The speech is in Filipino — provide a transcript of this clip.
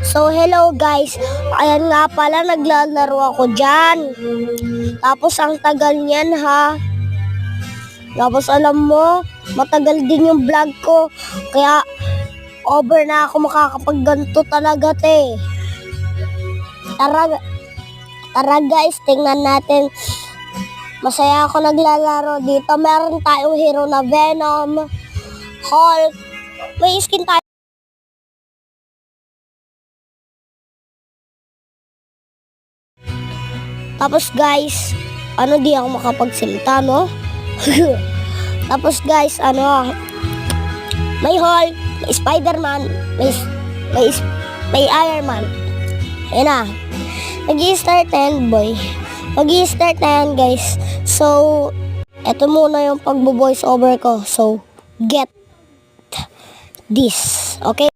So, hello guys. Ayan nga pala, naglalaro ako dyan. Tapos, ang tagal niyan ha. Tapos, alam mo, matagal din yung vlog ko. Kaya, over na ako makakapagganto talaga, te. Tara guys, tingnan natin. Masaya ako naglalaro dito. Meron tayong hero na Venom, Hulk. May skin tayo. Tapos guys, di ako makapagsalita, no? Tapos guys, may Hulk, may Spider-Man, may Iron Man. Ayan na. Mag-i-start na yan, boy. Mag-i-start na yan, guys. So, eto muna yung pagbo-voice over ko. So, get this. Okay?